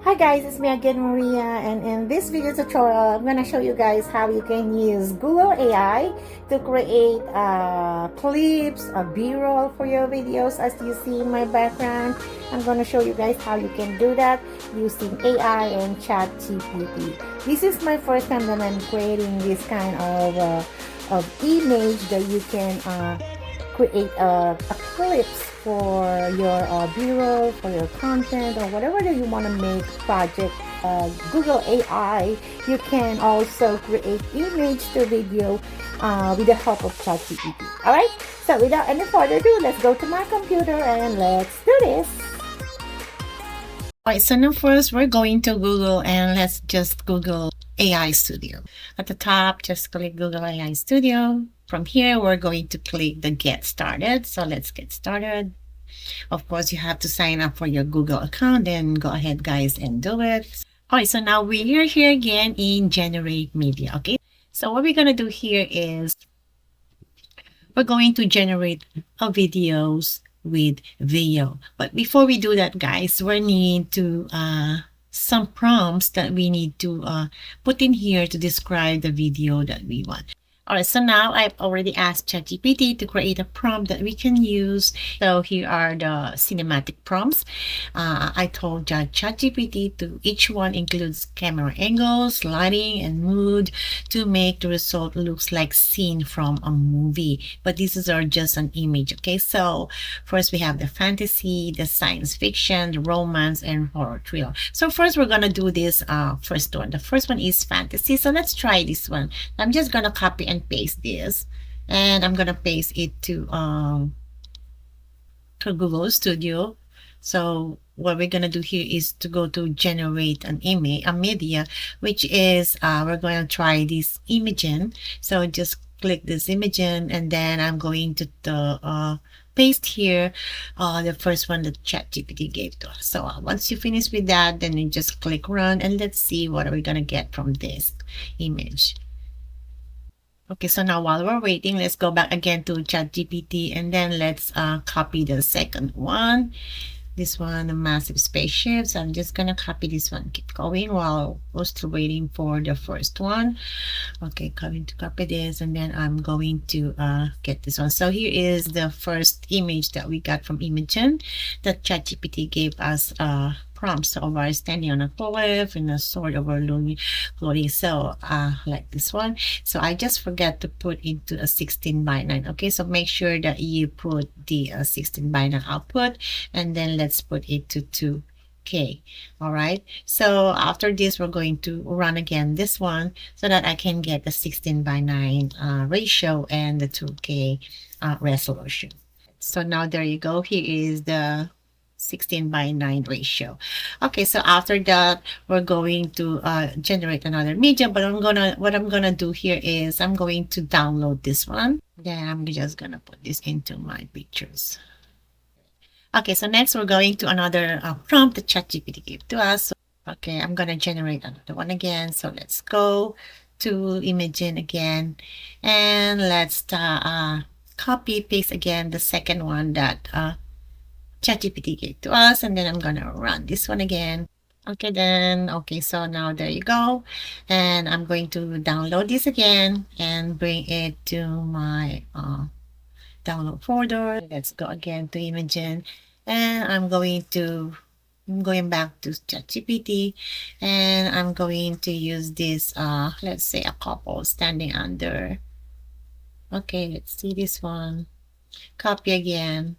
Hi guys, it's me again, Maria, and in this video tutorial, I'm going to show you guys how you can use Google AI to create clips, a B-roll for your videos. As you see in my background, I'm going to show you guys how you can do that using AI and ChatGPT. This is my first time that I'm creating this kind of image that you can create a clips for your b-roll, for your content, or whatever that you want to make project. Google AI, you can also create image to video with the help of ChatGPT. All right, so without any further ado, let's go to my computer and let's do this. Alright, so now first we're going to Google and let's just Google AI Studio. At the top, just click Google AI Studio. From here, we're going to click the Get Started. So let's get started. Of course, you have to sign up for your Google account, and go ahead, guys, and do it. Alright, so now we're here again in Generate Media, okay? So what we're going to do here is we're going to generate videos with video. But before we do that, guys, we need to some prompts that we need to put in here to describe the video that we want. All right, so now I've already asked ChatGPT to create a prompt that we can use. So here are the cinematic prompts. I told ChatGPT to each one includes camera angles, lighting, and mood to make the result looks like scene from a movie. But these are just an image, okay? So first we have the fantasy, the science fiction, the romance, and horror thriller. So first we're gonna do this first one. The first one is fantasy. So let's try this one. I'm just gonna copy and paste this, and I'm gonna paste it to Google Studio. So what we're gonna do here is to go to generate an image, a media, which is we're going to try this Imagen. So just click this Imagen, and then I'm going to paste here the first one that ChatGPT gave to us. So once you finish with that, then you just click run, and let's see what are we gonna get from this image. Okay, so now while we're waiting, let's go back again to ChatGPT, and then let's copy the second one. This one, a massive spaceship. So I'm just gonna copy this one. Keep going while we're still waiting for the first one. Okay, coming to copy this, and then I'm going to get this one. So here is the first image that we got from Imagen that ChatGPT gave us prompts of our standing on a cliff in a sword overlooking floating. So like this one. So I just forgot to put into a 16:9. Okay, so make sure that you put the 16:9 output, and then let's put it to 2K. All right, so after this we're going to run again this one so that I can get the 16:9 ratio and the 2K resolution. So now there you go. Here is the 16:9 ratio. Okay, so after that we're going to generate another media, but what I'm gonna do here is I'm going to download this one. Then I'm just gonna put this into my pictures. Okay, so next we're going to another prompt that ChatGPT gave to us. So, okay, I'm gonna generate another one again. So let's go to Imagen again, and let's copy paste again the second one that ChatGPT gave to us, and then I'm gonna run this one again. Okay, then okay, so now there you go, and I'm going to download this again and bring it to my download folder. Let's go again to Imagen, and I'm going back to ChatGPT, and I'm going to use this let's say a couple standing under. Okay, let's see this one. Copy again.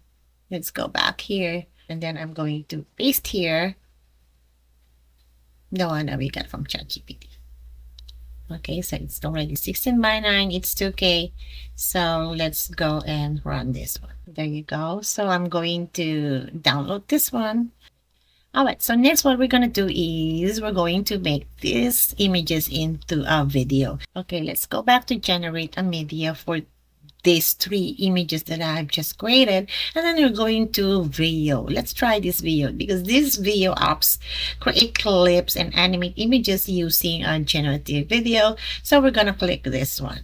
Let's go back here, and then I'm going to paste here the one that we got from ChatGPT. Okay, so it's already 16:9, it's 2K. So let's go and run this one. There you go. So I'm going to download this one. All right, so next what we're gonna do is we're going to make these images into a video. Okay, let's go back to generate a media for these three images that I've just created, and then we're going to video. Let's try this video because these video apps create clips and animate images using a generative video. So we're gonna click this one.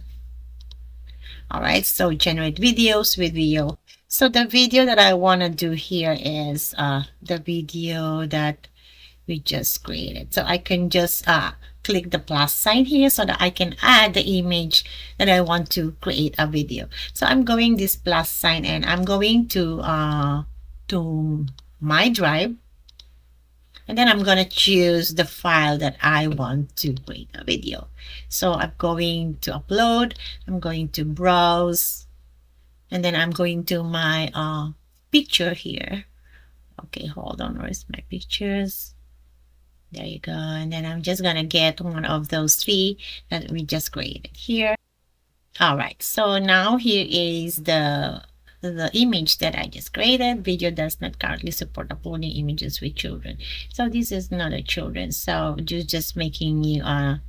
All right, so generate videos with video. So the video that I want to do here is the video that we just created. So I can just click the plus sign here so that I can add the image that I want to create a video. So I'm going this plus sign and I'm going to my drive, and then I'm going to choose the file that I want to create a video. So I'm going to upload, I'm going to browse, and then I'm going to my picture here. Okay, hold on, where's my pictures? There you go. And then I'm just going to get one of those three that we just created here. All right, so now here is the image that I just created. Video does not currently support uploading images with children. So this is not a children. So just making you a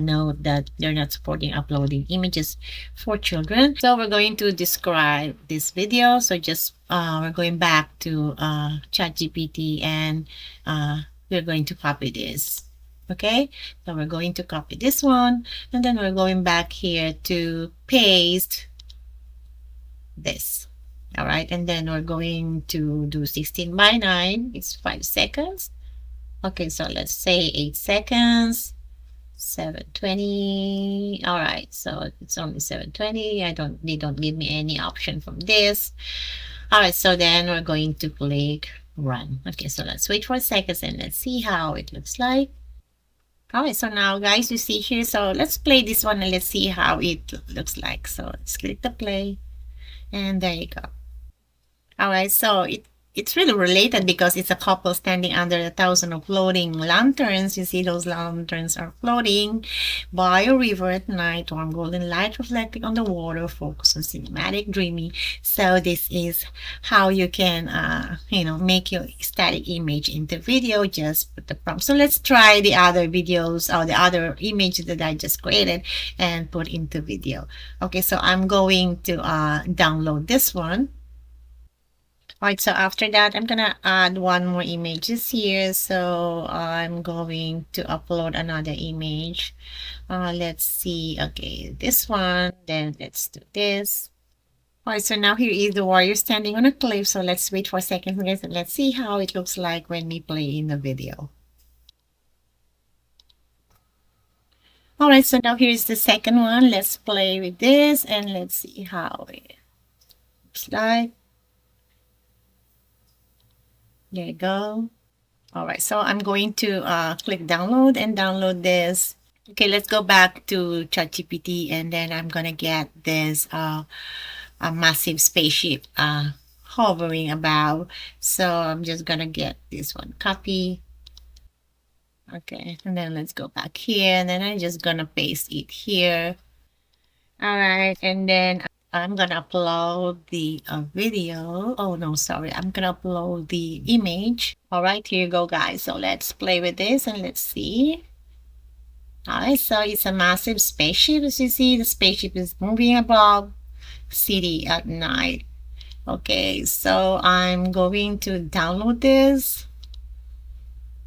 note that they're not supporting uploading images for children. So we're going to describe this video. So just we're going back to ChatGPT and we're going to copy this. Okay, so we're going to copy this one, and then we're going back here to paste this. All right, and then we're going to do 16 by 9. It's 5 seconds. Okay, so let's say 8 seconds. 720. All right, so it's only 720. They don't give me any option from this. All right, so then we're going to click run. Okay, so let's wait for seconds and let's see how it looks like. All right, so now guys, you see here, so let's play this one and let's see how it looks like. So let's click the play and there you go. All right, so it's really related because it's a couple standing under a thousand of floating lanterns. You see those lanterns are floating by a river at night, warm golden light reflecting on the water, focus on cinematic dreaming. So this is how you can, make your static image into video. Just put the prompt. So let's try the other videos or the other image that I just created and put into video. Okay, so I'm going to download this one. All right, so after that, I'm gonna add one more images here. So I'm going to upload another image. Let's see. Okay, this one. Then let's do this. All right, so now here is the warrior standing on a cliff. So let's wait for a second, guys, and let's see how it looks like when we play in the video. All right, so now here's the second one. Let's play with this and let's see how it looks like. There you go. All right, so I'm going to click download and download this. Okay, let's go back to ChatGPT and then I'm gonna get this a massive spaceship hovering above. So I'm just gonna get this one, copy. Okay, and then let's go back here and then I'm just gonna paste it here. All right, and then I'm gonna upload the video. Oh no, sorry, I'm gonna upload the image. All right, here you go, guys. So let's play with this and let's see. All right, so it's a massive spaceship. As you see, the spaceship is moving above city at night. Okay, so I'm going to download this.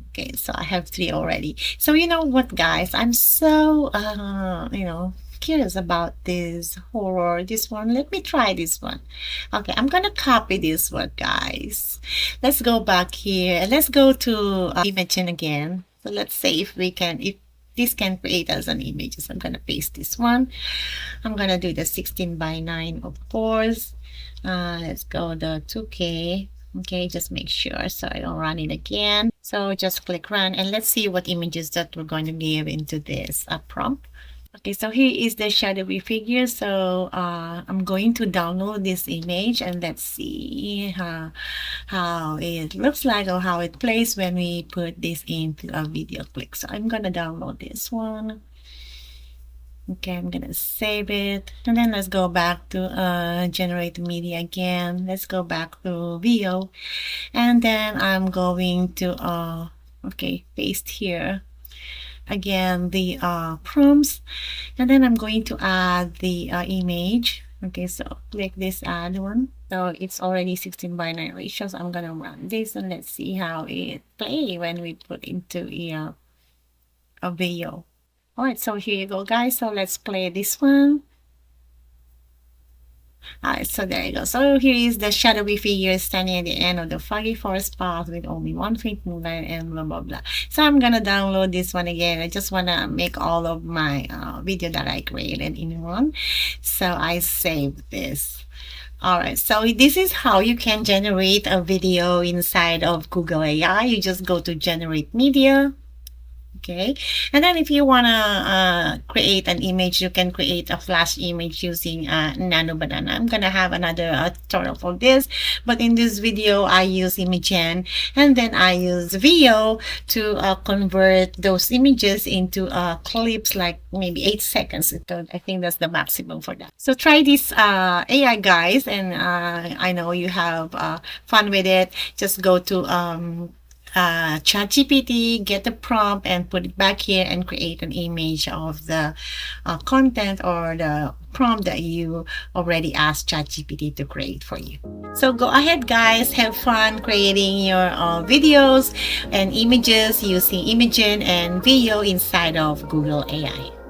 Okay, so I have 3 already. So you know what, guys? I'm so, curious about this horror, this one. Let me try this one. Okay, I'm gonna copy this one, guys. Let's go back here. Let's go to Imagen again. So let's say if this can create as an image. So I'm gonna paste this one. I'm gonna do the 16 by 9, of course. Let's go the 2K. Okay, just make sure so I don't run it again. So just click run and let's see what images that we're going to give into this prompt. Okay, so here is the shadowy figure. So I'm going to download this image and let's see how it looks like or how it plays when we put this into a video clip. So I'm gonna download this one. Okay, I'm gonna save it and then let's go back to generate media again. Let's go back to VO and then I'm going to paste here again the prompts and then I'm going to add the image. Okay, so click this add one. So it's already 16 by 9 ratio. So I'm gonna run this and let's see how it play when we put into a video. All right, so here you go, guys. So let's play this one. Alright, so there you go. So here is the shadowy figure standing at the end of the foggy forest path with only one faint moonlight and blah blah blah. So I'm gonna download this one again. I just wanna make all of my video that I created in one. So I saved this. Alright, so this is how you can generate a video inside of Google AI. You just go to generate media. Okay, and then if you want to create an image, you can create a flash image using Nano Banana. I'm gonna have another tutorial for this, but in this video I use Imagen, and then I use VO to convert those images into clips, like maybe 8 seconds. So I think that's the maximum for that. So try this AI, guys, and I know you have fun with it. Just go to ChatGPT, get the prompt and put it back here and create an image of the content or the prompt that you already asked ChatGPT to create for you. So go ahead, guys, have fun creating your videos and images using Imagen and video inside of Google AI.